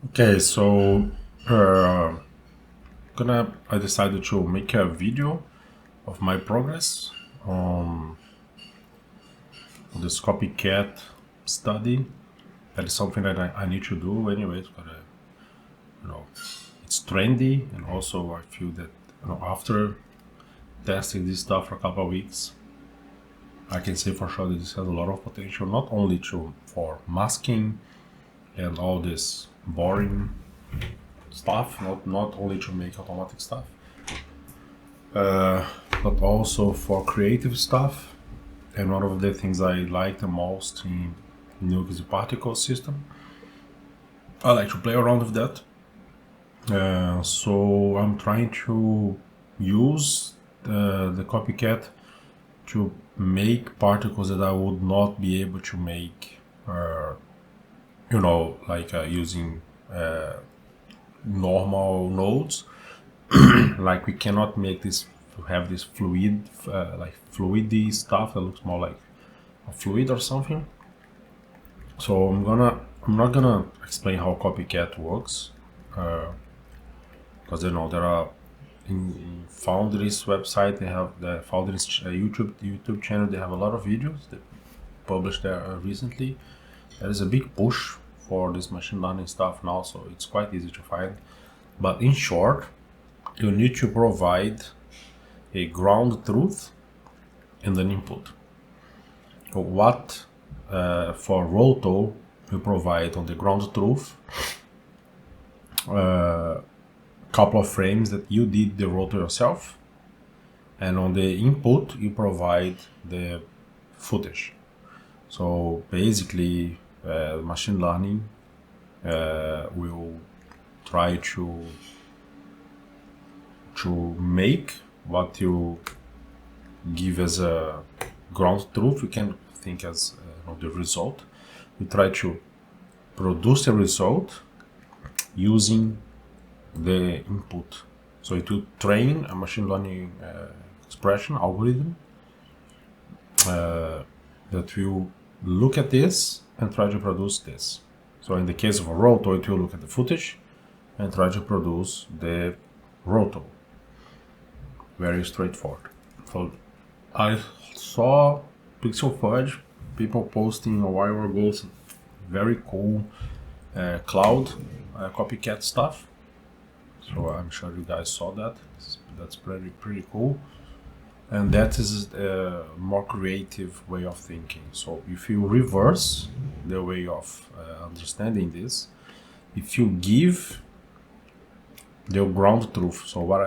Okay, so uh, I decided to make a video of my progress on this copycat study. That is something that I need to do anyways, but you know, it's trendy, and also I feel that after testing this stuff for a couple of weeks, I can say for sure that this has a lot of potential, not only for masking and all this boring stuff, not only to make automatic stuff, but also for creative stuff. And one of the things I like the most in Nuke is the particle system. I like to play around with that. So I'm trying to use the copycat to make particles that I would not be able to make, like using normal nodes. Like we cannot make this have this fluidy stuff that looks more like a fluid or something. So I'm not gonna explain how copycat works, because there are in Foundry's website, they have the Foundry's YouTube channel. They have a lot of videos that published there recently. There is a big push for this machine learning stuff now, so it's quite easy to find. But in short, you need to provide a ground truth and an input. So what for Roto you provide on the ground truth couple of frames that you did the roto yourself, and on the input you provide the footage. So basically, machine learning will try to make what you give as a ground truth. You can think as the result. We try to produce a result using the input. So it will train a machine learning expression algorithm that will look at this and try to produce this. So in the case of a roto, it will look at the footage and try to produce the roto. Very straightforward. So I saw Pixel Fudge people posting a while ago some very cool cloud copycat stuff. So I'm sure you guys saw that. That's pretty cool. And that is a more creative way of thinking. So if you reverse the way of understanding this, if you give the ground truth, so what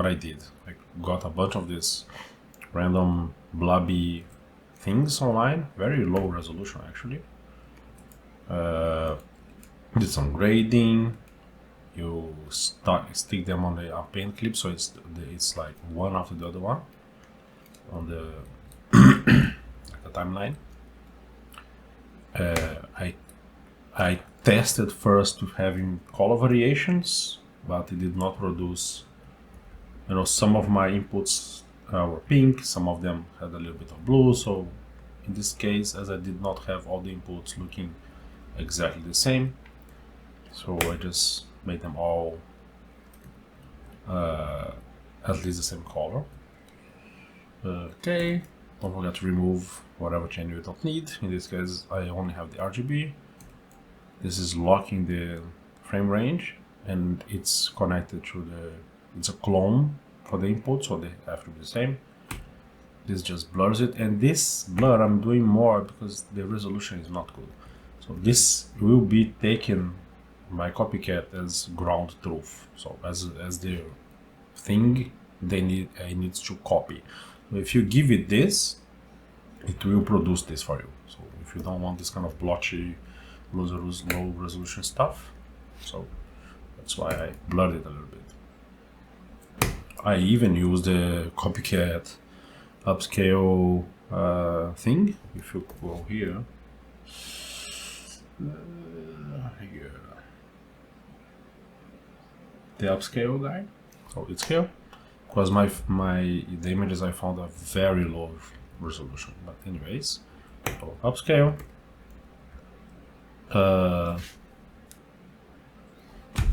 I did, I got a bunch of these random blobby things online, very low resolution actually. Did some grading. You stick them on the paint clip, so it's like one after the other one on the like the timeline. I tested first with having color variations, but it did not produce. Some of my inputs were pink, some of them had a little bit of blue. So in this case, as I did not have all the inputs looking exactly the same, so I just made them all at least the same color. Okay, don't forget to remove whatever channel you don't need. In this case, I only have the RGB. This is locking the frame range, and it's connected to it's a clone for the input, so they have to be the same. This just blurs it, and this blur I'm doing more because the resolution is not good. So this will be taken by Copycat as ground truth. So as the thing it needs to copy. So if you give it this, it will produce this for you. So if you don't want this kind of blotchy, low resolution stuff, so that's why I blurred it a little bit. I even use the Copycat upscale thing. If you go here, the upscale guy, so it's here, because the images I found are very low resolution. But anyways, so upscale,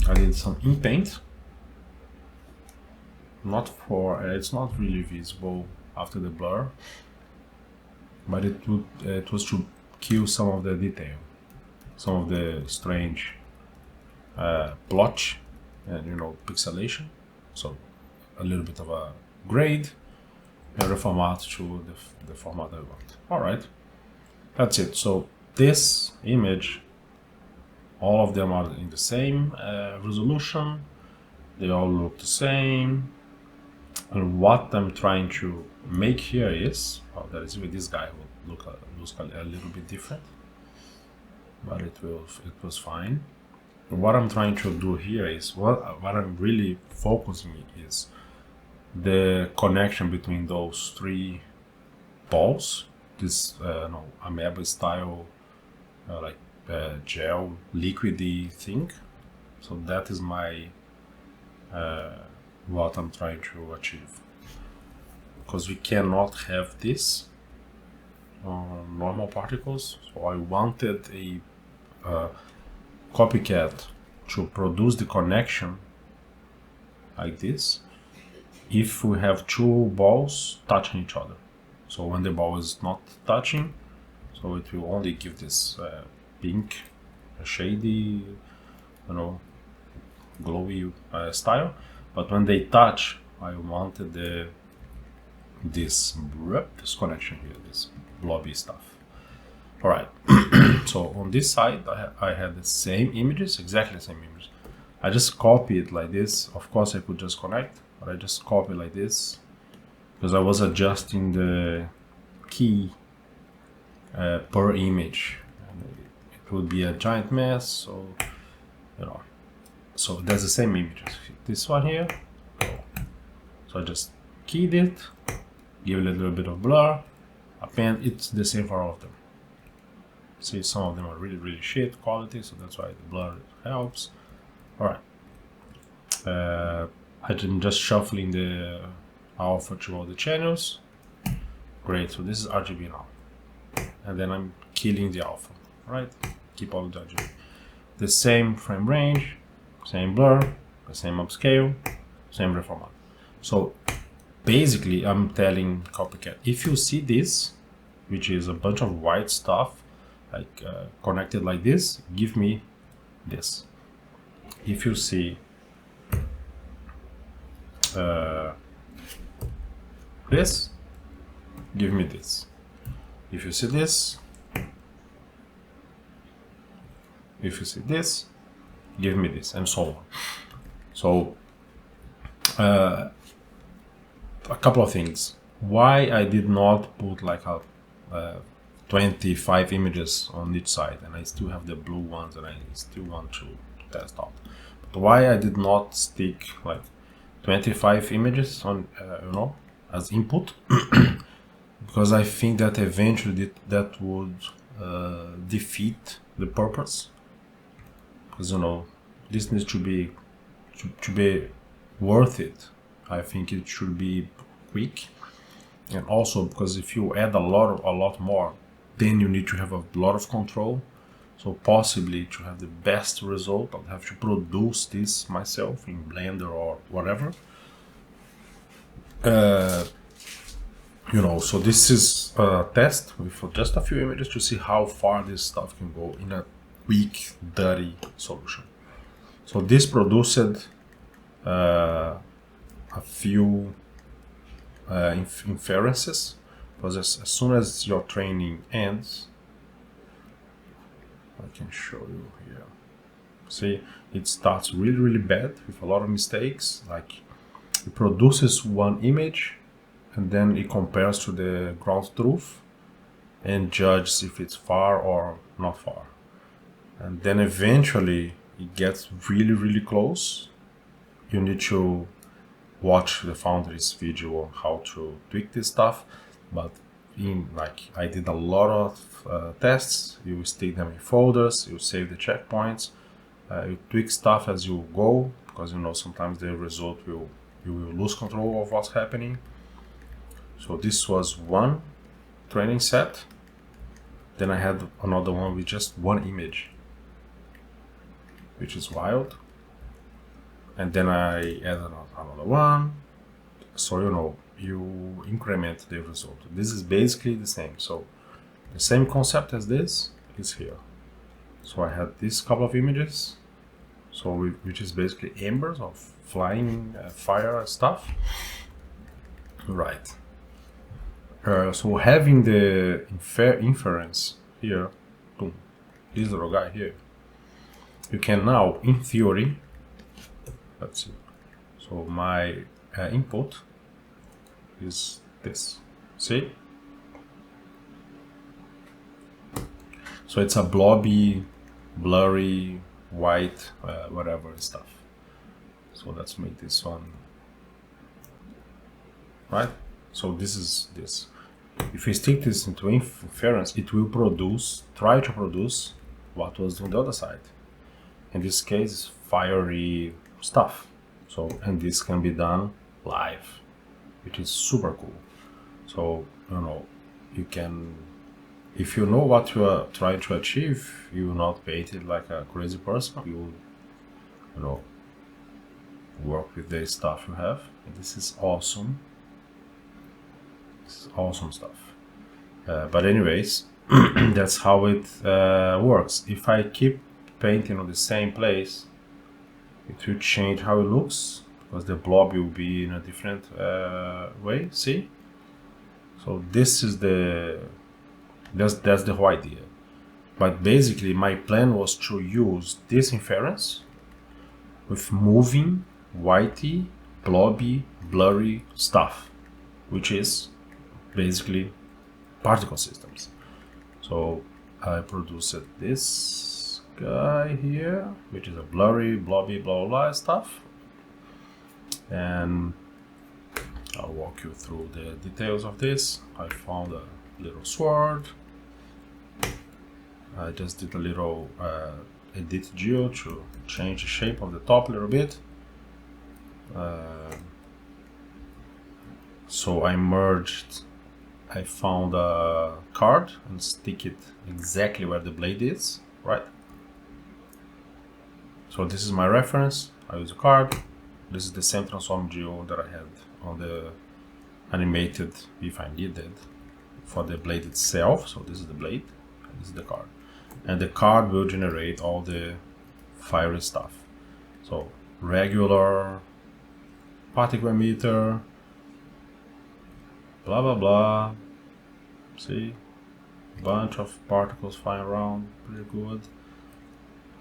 I did some in paint. Not for it's not really visible after the blur, but it was to kill some of the detail, some of the strange blotch and pixelation. So a little bit of a grade and reformat to the format I want. All right, that's it. So this image, all of them are in the same resolution. They all look the same. And what I'm trying to make here is, that is with this guy will look a little bit different, but it was fine. What I'm trying to do here is what I'm really focusing is the connection between those three balls. This amoeba style gel liquidy thing. So that is my what I'm trying to achieve, because we cannot have this on normal particles. So I wanted a Copycat to produce the connection like this if we have two balls touching each other. So when the ball is not touching, so it will only give this pink, shady, glowy style. But when they touch, I wanted this connection here, this blobby stuff. All right. So on this side, I had the same images, exactly the same images. I just copy it like this. Of course, I could just connect, but I just copy like this because I was adjusting the key per image. And it would be a giant mess. So so there's the same images. This one here. So I just keyed it, give it a little bit of blur, append. It's the same for all of them. See, some of them are really shit quality, so that's why the blur helps. All right. I'm just shuffling the alpha to all the channels. Great. So this is RGB now, and then I'm killing the alpha. All right. Keep all the RGB. The same frame range, same blur, the same upscale, same reformat. So basically, I'm telling Copycat, if you see this, which is a bunch of white stuff, like connected like this, give me this. If you see this, give me this. If you see this, give me this, and so on. So a couple of things. Why I did not put like a 25 images on each side, and I still have the blue ones and I still want to test out. But why I did not stick like 25 images on as input? Because I think that eventually that would defeat the purpose. Because this needs to be worth it. I think it should be quick, and also because if you add a lot more, then you need to have a lot of control. So possibly to have the best result, I'll have to produce this myself in Blender or whatever. So this is a test with just a few images to see how far this stuff can go in a quick, dirty solution. So this produced a few inferences, because as soon as your training ends, I can show you here. See, it starts really bad with a lot of mistakes. Like it produces one image and then it compares to the ground truth and judges if it's far or not far. And then eventually it gets really close. You need to watch the Foundry's video on how to tweak this stuff, but I did a lot of tests. You stick them in folders, you save the checkpoints, you tweak stuff as you go, because sometimes the result you will lose control of what's happening. So this was one training set. Then I had another one with just one image, which is wild. and then I add another one. So you increment the result. This is basically the same. So the same concept as this is here. So I had this couple of images, which is basically embers of flying fire stuff. Right. So having the inference here, boom, this little guy here, you can now, in theory, let's see. So my input is this. See? So it's a blobby, blurry, white, whatever stuff. So let's make this one, right? So this is this. If we stick this into inference, it will try to produce what was on the other side. In this case, fiery stuff. So, and this can be done live, which is super cool. So, you can, if you know what you are trying to achieve, you will not paint it like a crazy person. You will, work with the stuff you have. And this is awesome. This is awesome stuff. But anyways, that's how it works. If I keep painting on the same place, it will change how it looks, because the blob will be in a different way. See? So this is that's the whole idea. But basically my plan was to use this inference with moving whitey, blobby, blurry stuff, which is basically particle systems. So I produced this guy here, which is a blurry, blobby, blah blah blah stuff, and I'll walk you through the details of this. I found a little sword. I just did a little edit geo to change the shape of the top a little bit. So I found a card and stick it exactly where the blade is, right? So this is my reference. I use a card. This is the same transform geo that I had on the animated, if I needed, for the blade itself. So this is the blade, and this is the card. And the card will generate all the fiery stuff. So regular particle emitter, blah blah blah. See, bunch of particles flying around, pretty good.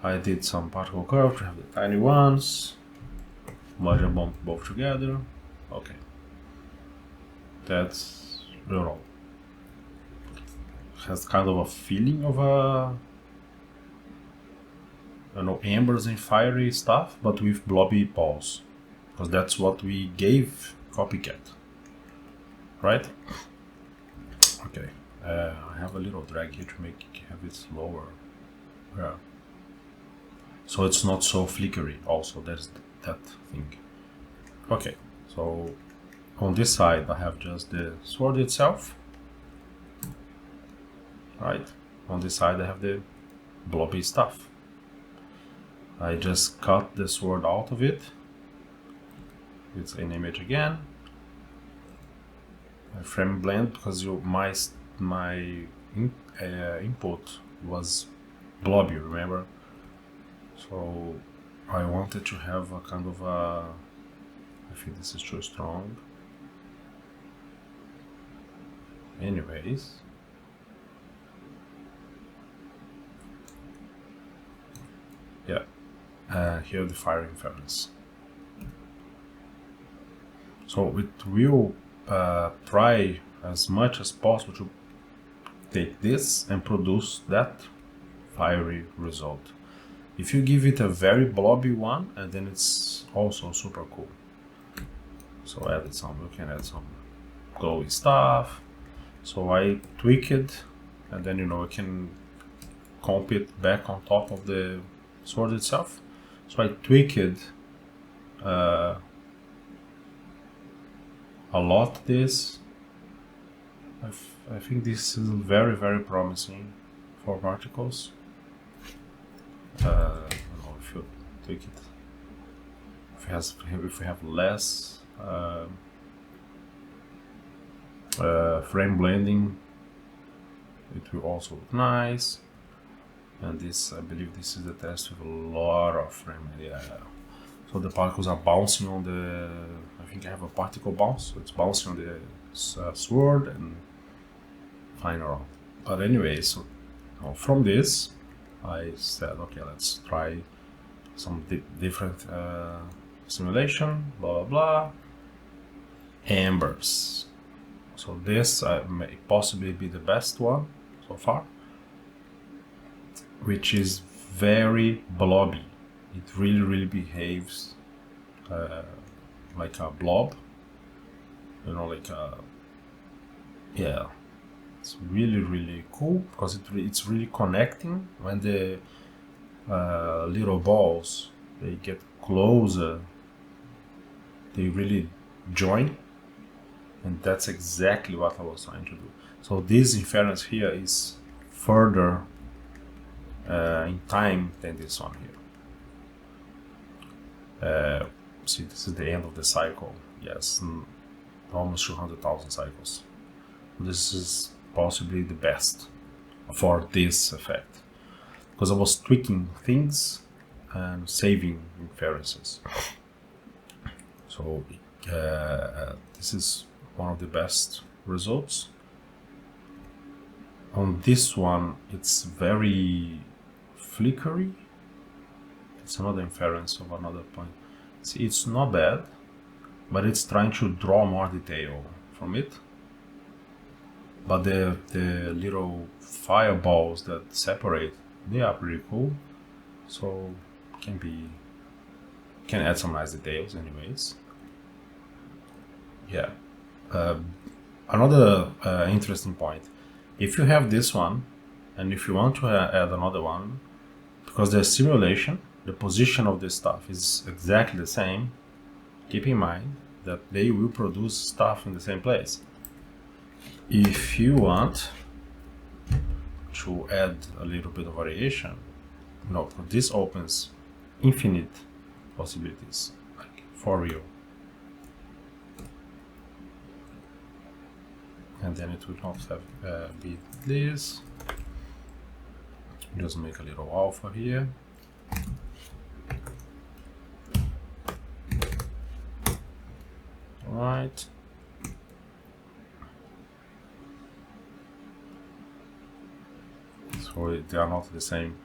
I did some particle curve to have the tiny ones, merge them both together. Okay, that's has kind of a feeling of a embers and fiery stuff, but with blobby balls, because that's what we gave Copycat, right? Okay, I have a little drag here to have it slower. Yeah. So it's not so flickery. Also, there's that thing. Okay, so on this side I have just the sword itself. Right. On this side I have the blobby stuff. I just cut the sword out of it. It's an image again. I frame blend because my input was blobby, remember? So I wanted to have a kind of a, I think this is too strong. Anyways. Yeah, here the fire inference. So it will try as much as possible to take this and produce that fiery result. If you give it a very blobby one, and then it's also super cool. So we can add some glowy stuff. So I tweak it, and then I can comp it back on top of the sword itself. So I tweaked a lot this. I think this is very, very promising for particles. I don't know if you tweak it. If you if we have less frame blending, it will also look nice. And this, I believe this is the test with a lot of frame. Yeah. So the particles are bouncing on the, I think I have a particle bounce, so it's bouncing on the sword and flying around. But anyway, so from this, I said, okay, let's try some different simulation, blah, blah, blah. Embers. So this may possibly be the best one so far, which is very blobby. It really behaves like a blob, you know, like a, yeah. It's really cool because it's really connecting. When the little balls, they get closer, they really join, and that's exactly what I was trying to do. So this inference here is further in time than this one here. See, this is the end of the cycle. Yes, almost 200,000 cycles. This is possibly the best for this effect, because I was tweaking things and saving inferences. So this is one of the best results. On this one, it's very flickery. It's another inference of another point. See, it's not bad, but it's trying to draw more detail from it. But the little fireballs that separate, they are pretty cool. So can add some nice details anyways. Yeah. Another interesting point. If you have this one, and if you want to add another one, because the simulation, the position of this stuff is exactly the same, keep in mind that they will produce stuff in the same place. If you want to add a little bit of variation, no, this opens infinite possibilities, like for real. And then it will not have be this. Just make a little alpha here. All right. So they are not the same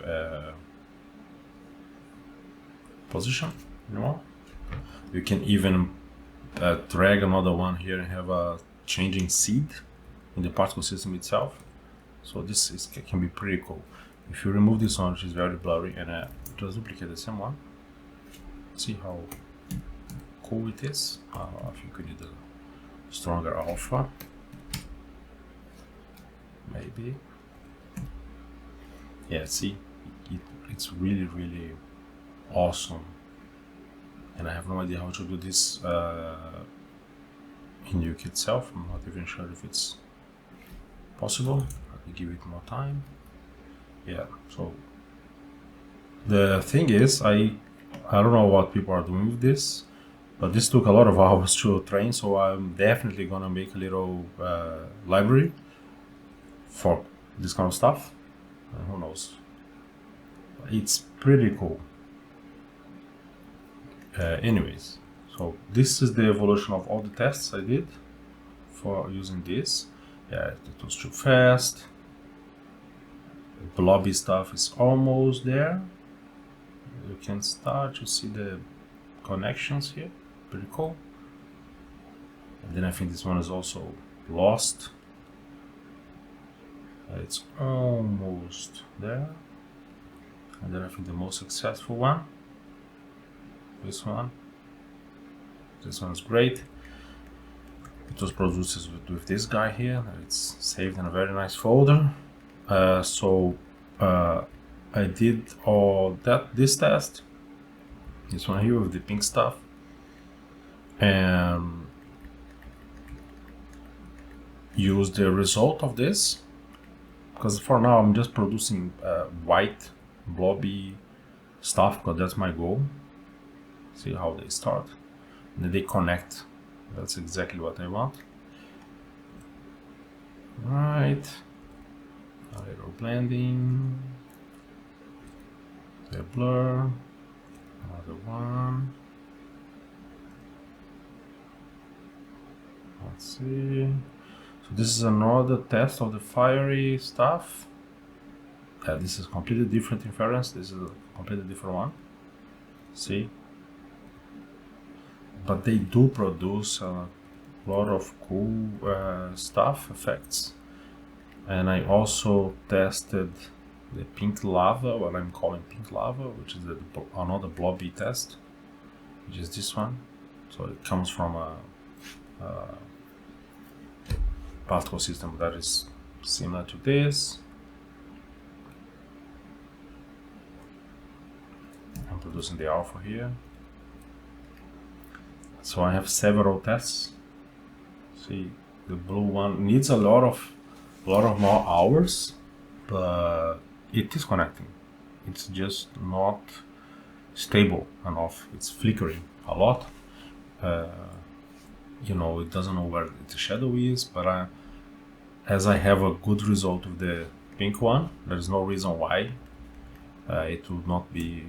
position anymore. You can even drag another one here and have a changing seed in the particle system itself. So this can be pretty cool. If you remove this one, which is very blurry, and just duplicate the same one, see how cool it is. I think we need a stronger alpha, maybe. Yeah, see, it's really awesome, and I have no idea how to do this in Nuke itself. I'm not even sure if it's possible. Let me give it more time. Yeah, so the thing is, I don't know what people are doing with this, but this took a lot of hours to train, so I'm definitely gonna make a little library for this kind of stuff. Who knows? It's pretty cool. Anyways, so this is the evolution of all the tests I did for using this. Yeah, it was too fast. The blobby stuff is almost there. You can start to see the connections here. Pretty cool. And then I think this one is also lost. It's almost there. And then I think the most successful one, this one. This one's great. It was produced with this guy here. It's saved in a very nice folder. So I did all this test, this one here with the pink stuff, and use the result of this, because for now I'm just producing white blobby stuff, because that's my goal. See how they start, and then they connect. That's exactly what I want. Right, a little blending, the blur, another one. Let's see. So this is another test of the fiery stuff. Yeah, this is completely different inference. This is a completely different one. See? But they do produce a lot of cool stuff, effects. And I also tested the pink lava, what I'm calling pink lava, which is another blobby test, which is this one. So it comes from a particle system that is similar to this. I'm producing the alpha here. So I have several tests. See, the blue one needs a lot of more hours, but it is connecting. It's just not stable enough. It's flickering a lot. You know, it doesn't know where the shadow is, but as I have a good result with the pink one, there is no reason why it would not be,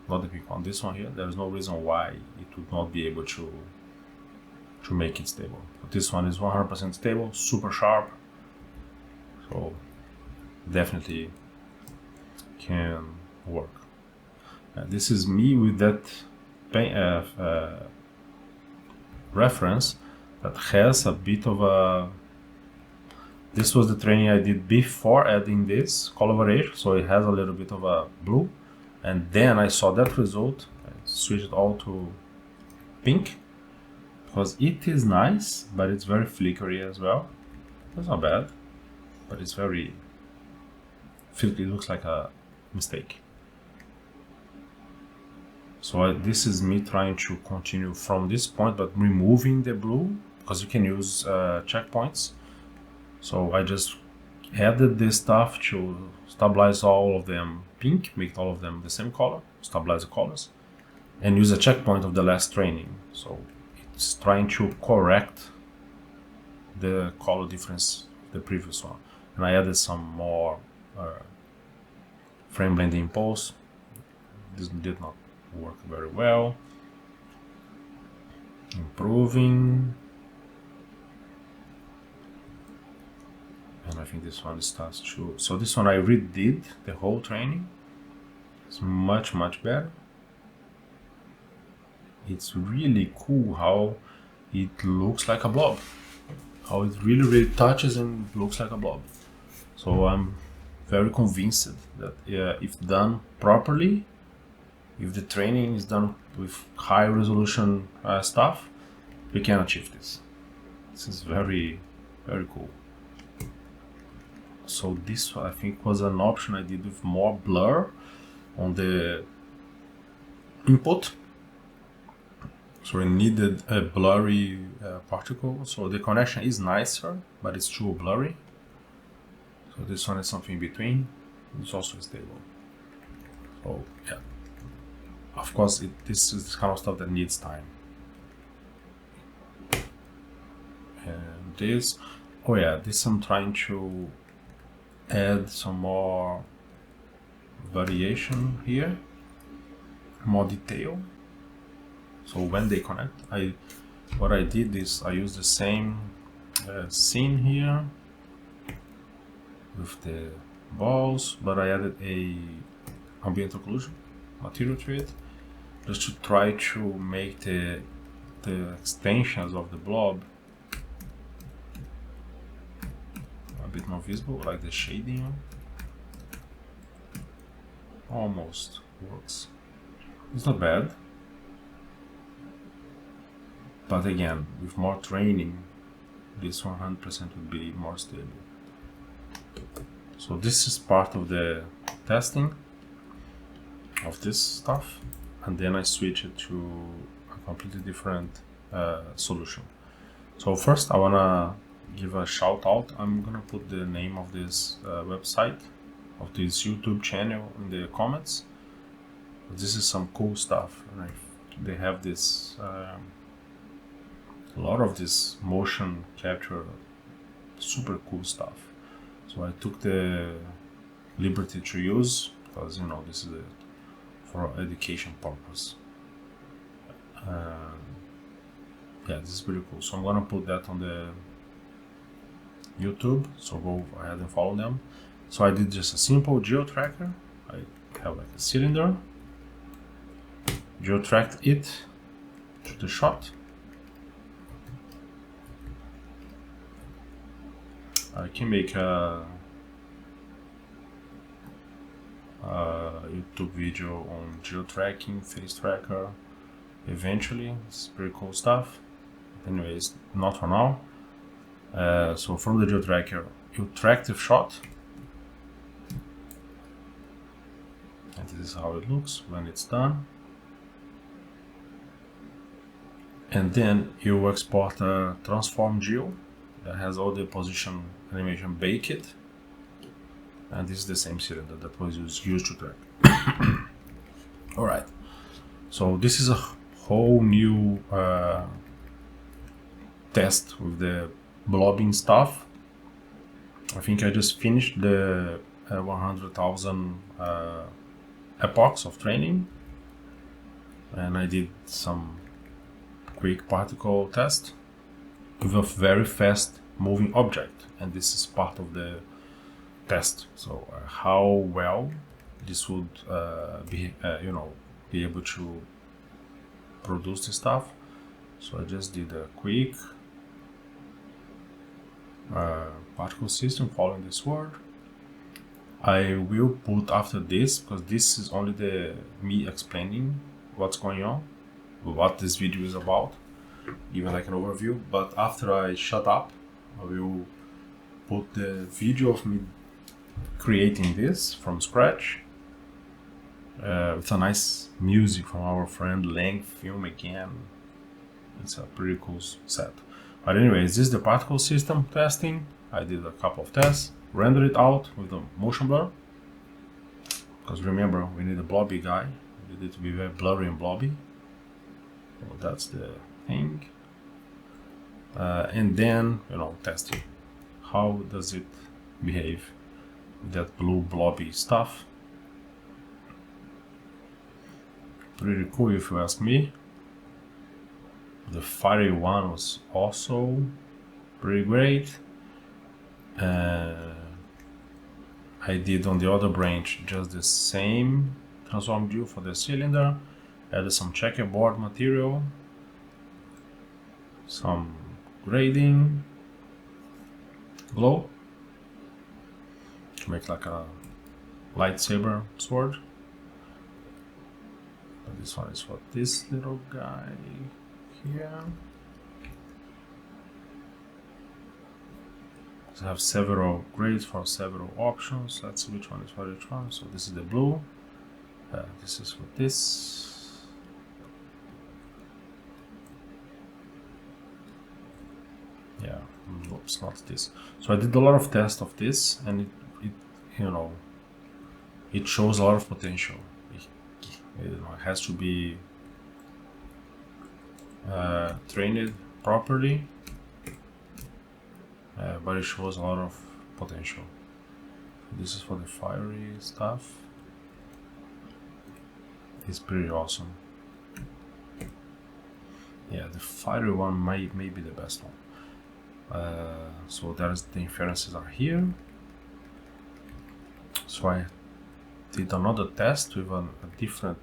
not the pink one, this one here, there is no reason why it would not be able to make it stable. But this one is 100% stable, super sharp, so definitely can work. This is me with that reference that has a bit of a, this was the training I did before adding this color variation, so it has a little bit of a blue, and then I saw that result, I switched it all to pink, because it is nice, but it's very flickery as well. It's not bad, but it's very, it looks like a mistake. So this is me trying to continue from this point, but removing the blue, because you can use checkpoints. So I just added this stuff to stabilize all of them pink, make all of them the same color, stabilize the colors, and use a checkpoint of the last training. So it's trying to correct the color difference of the previous one. And I added some more frame blending impulse. This did not work very well. Improving. And I think this one starts to, so this one I redid the whole training. It's much better. It's really cool how it looks like a blob, how it really touches and looks like a blob. So I'm very convinced that if done properly, if the training is done with high resolution stuff, we can achieve this. This is very cool. So this, I think, was an option I did with more blur on the input. So I needed a blurry particle. So the connection is nicer, but it's too blurry. So this one is something in between. It's also stable. So yeah, of course, this is the kind of stuff that needs time. And this, oh yeah, this I'm trying to add some more variation here, more detail. So when they connect, what I did is I used the same scene here with the balls, but I added a ambient occlusion material to it, just to try to make the extensions of the blob a bit more visible, like the shading. Almost works. It's not bad. But again, with more training, this 100% would be more stable. So this is part of the testing of this stuff, and then I switch it to a completely different solution. So first I wanna give a shout out. I'm gonna put the name of this website, of this YouTube channel in the comments. This is some cool stuff, and they have this a lot of this motion capture, super cool stuff. So I took the liberty to use, because you know this is for education purpose. Yeah, this is pretty cool. So I'm gonna put that on the YouTube, so go ahead and follow them. So I did just a simple geo tracker. I have like a cylinder, geo tracked it to the shot. I can make a YouTube video on geo tracking, face tracker eventually. It's pretty cool stuff. Anyways, not for now. So from the geo tracker, you track the shot, and this is how it looks when it's done. And then you export a transform geo that has all the position animation baked, and this is the same cylinder that was used to track. All right, so this is a whole new test with the blobbing stuff. I think I just finished the 100,000 epochs of training, and I did some quick particle test with a very fast moving object, and this is part of the test. So how well this would be able to produce the stuff. So I just did a quick particle system following this word. I will put after this, because this is only me explaining what's going on, what this video is about, even like an overview. But after I shut up, I will put the video of me creating this from scratch, with a nice music from our friend Lang Film again. It's a pretty cool set. But anyways, this is the particle system testing. I did a couple of tests, rendered it out with a motion blur, because remember, we need a blobby guy. We need it to be very blurry and blobby. So that's the thing. And then, testing. How does it behave with that blue blobby stuff? Pretty cool if you ask me. The fiery one was also pretty great. I did on the other branch just the same transform view for the cylinder. Added some checkerboard material, some grading, glow to make like a lightsaber sword. But this one is for this little guy here. So I have several grades for several options. Let's see which one is for each one. So this is the blue. This is for this. Yeah, oops, not this. So I did a lot of tests of this, and it shows a lot of potential. It has to be trained properly, but it shows a lot of potential. This is for the fiery stuff. It's pretty awesome. Yeah, the fiery one may be the best one. So there's the inferences are here. So I did another test with a different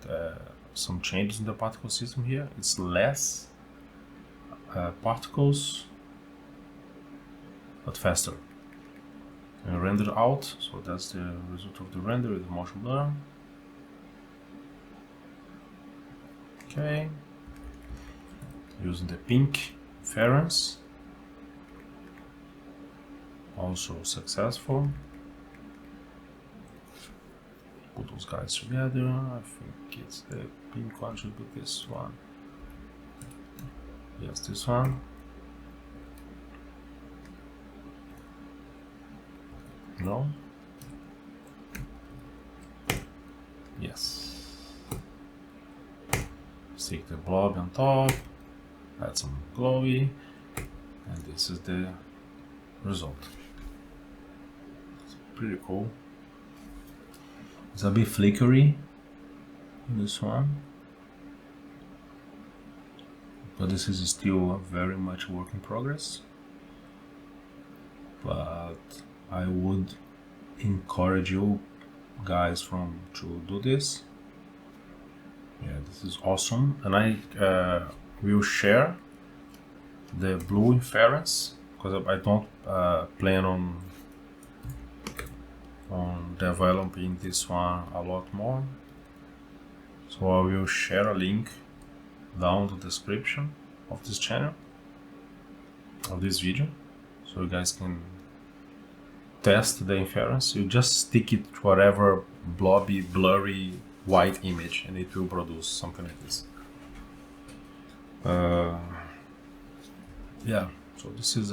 some changes in the particle system here. It's less particles but faster. And render out, so that's the result of the render with the motion blur. Okay, using the pink inference, also successful. Put those guys together. I think it's the pink one, should be this one. Yes, this one. No? Yes. Stick the blob on top, add some glowy, and this is the result. It's pretty cool. It's a bit flickery in this one, but this is still very much work in progress. But I would encourage you guys to do this. Yeah, this is awesome, and I will share the blue inference because I don't plan on developing this one a lot more. So I will share a link down the description of this channel, of this video, so you guys can test the inference. You just stick it to whatever blobby, blurry, white image and it will produce something like this. Yeah, so this is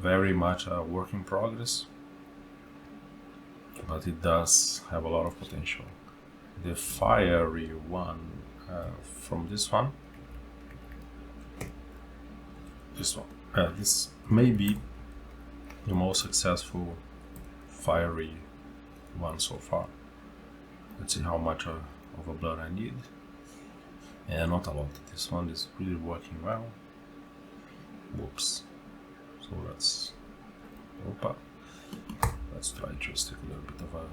very much a work in progress, but it does have a lot of potential. The fiery one from this one, this may be the most successful fiery one so far. Let's see how much of a blur I need. Yeah, not a lot. This one is really working well. Whoops. So let's try just take a little bit of a.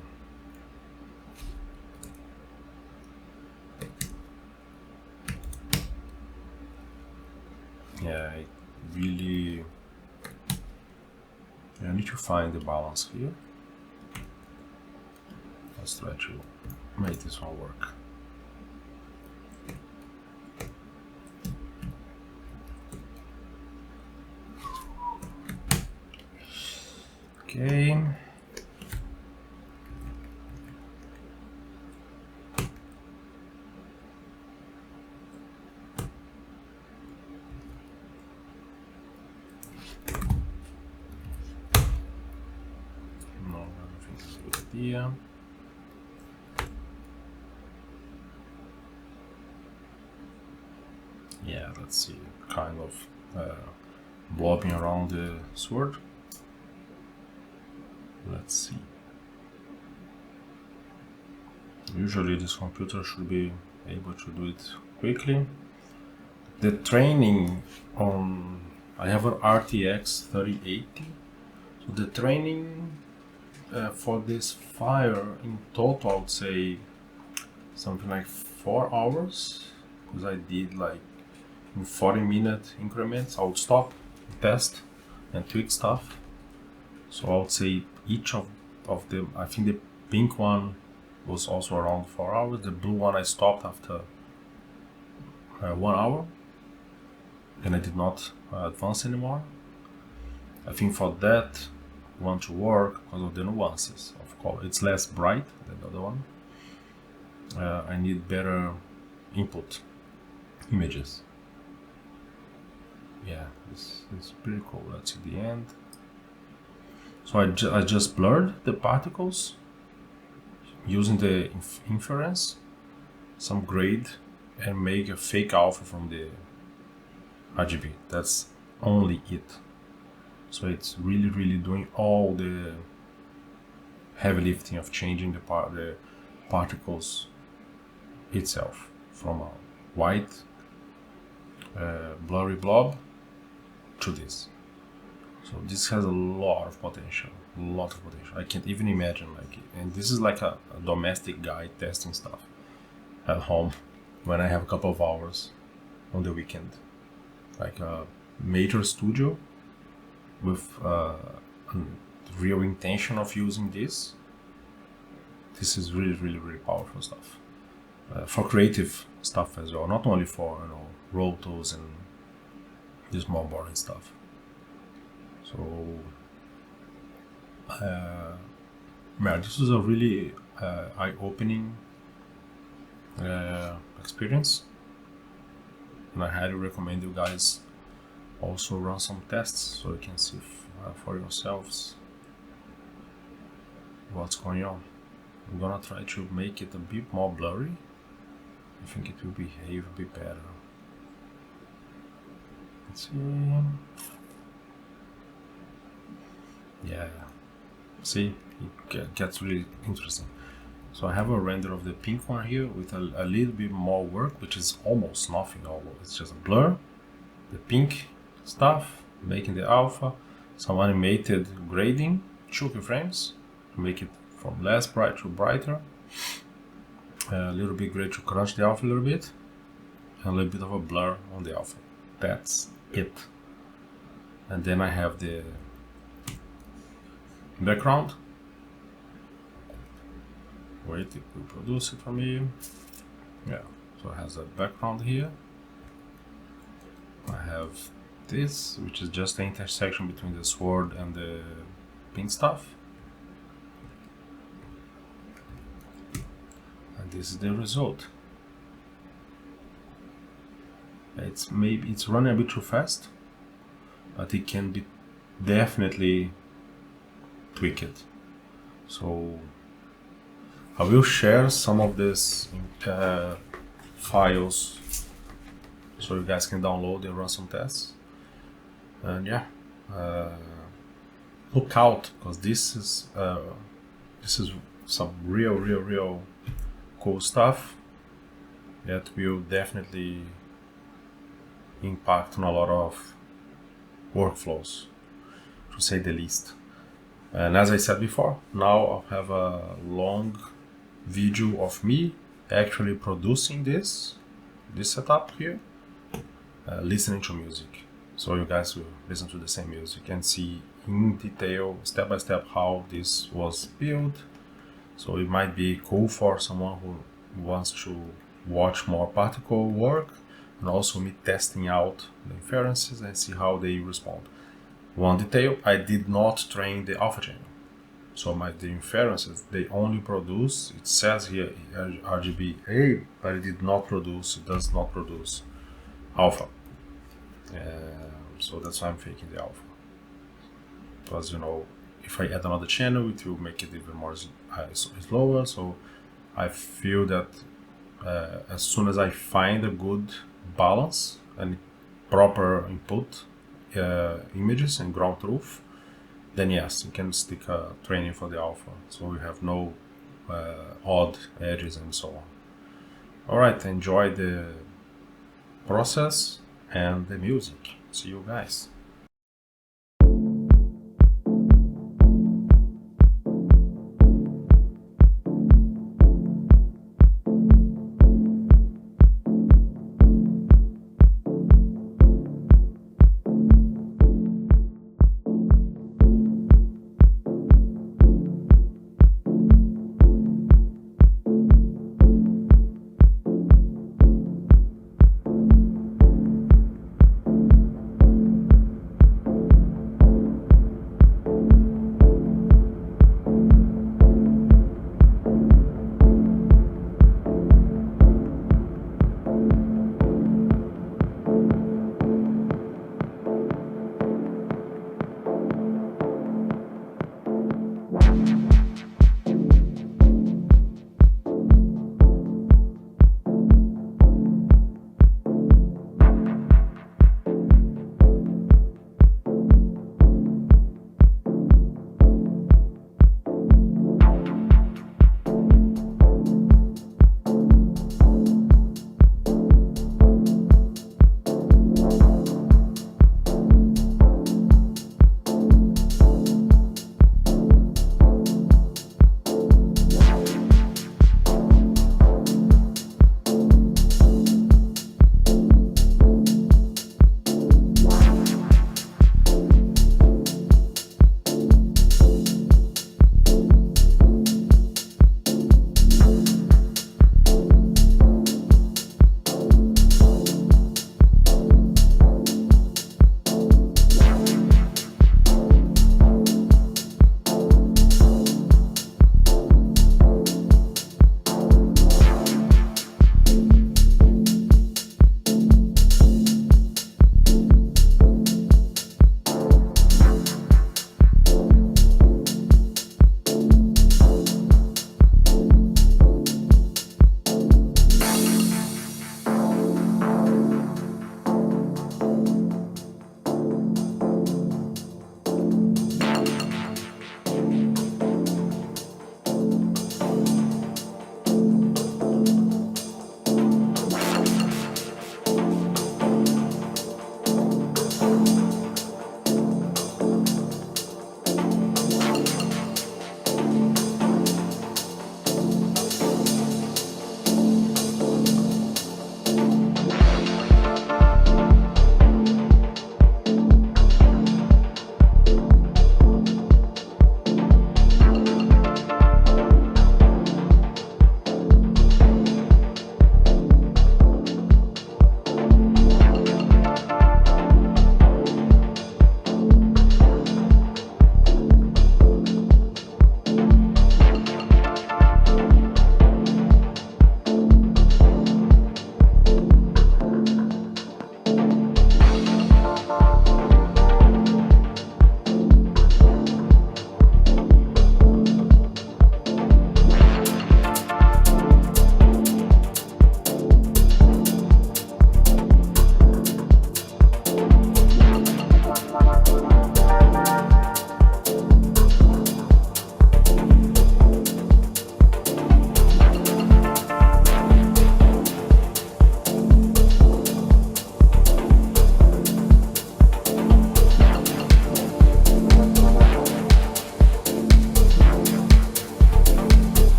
Yeah, I need to find the balance here. Let's try to make this one work. Okay. No, I don't think it's a good idea. Yeah, let's see, kind of blobbing around the sword. Let's see. Usually this computer should be able to do it quickly. The training on, I have an RTX 3080, so the training for this fire in total, I would say something like 4 hours, because I did like in 40-minute increments. I would stop, test, and tweak stuff. So I would say each of them, I think the pink one was also around 4 hours. The blue one I stopped after 1 hour, and I did not advance anymore. I think for that one to work, because of the nuances of color, it's less bright than the other one. I need better input images. Yeah, this is pretty cool. Let's see the end. So I just blurred the particles using the inference, some grade, and make a fake alpha from the RGB. That's only it. So it's really doing all the heavy lifting of changing the particles itself from a white blurry blob to this. So this has a lot of potential, I can't even imagine and this is like a domestic guy testing stuff at home when I have a couple of hours on the weekend. Like a major studio with real intention of using this. This is really powerful stuff. For creative stuff as well, not only for rotos and this more boring stuff. So man, this was a really eye-opening experience, and I highly recommend you guys also run some tests so you can see for yourselves what's going on. I'm gonna try to make it a bit more blurry I think it will behave a bit better. Let's see. Yeah, see, it gets really interesting. So I have a render of the pink one here with a little bit more work, which is almost nothing. It's just a blur, the pink stuff, making the alpha, some animated grading, 2 keyframes, to make it from less bright to brighter, a little bit gray to crunch the alpha a little bit, and a little bit of a blur on the alpha. That's it. And then I have the background. Wait, it will produce it for me. Yeah, so it has a background here. I have this, which is just the intersection between the sword and the pink stuff. And this is the result. It's running a bit too fast, but it can be definitely tweaked. So I will share some of these files so you guys can download and run some tests. And yeah, look out, because this is some real cool stuff that will definitely impact on a lot of workflows, to say the least. And as I said before, now I'll have a long video of me actually producing this setup here, listening to music. So you guys will listen to the same music and see in detail, step by step, how this was built. So it might be cool for someone who wants to watch more particle work, and also me testing out the inferences and see how they respond. One detail, I did not train the alpha channel. So the inferences, they only produce, it says here RGBA, but it does not produce alpha. So that's why I'm faking the alpha. Because, you know, if I add another channel, it will make it even more slower. So I feel that as soon as I find a good balance and proper input images and ground truth, then yes, you can stick a training for the alpha, so we have no odd edges and so on. Alright, enjoy the process and the music. See you guys.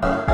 Bye.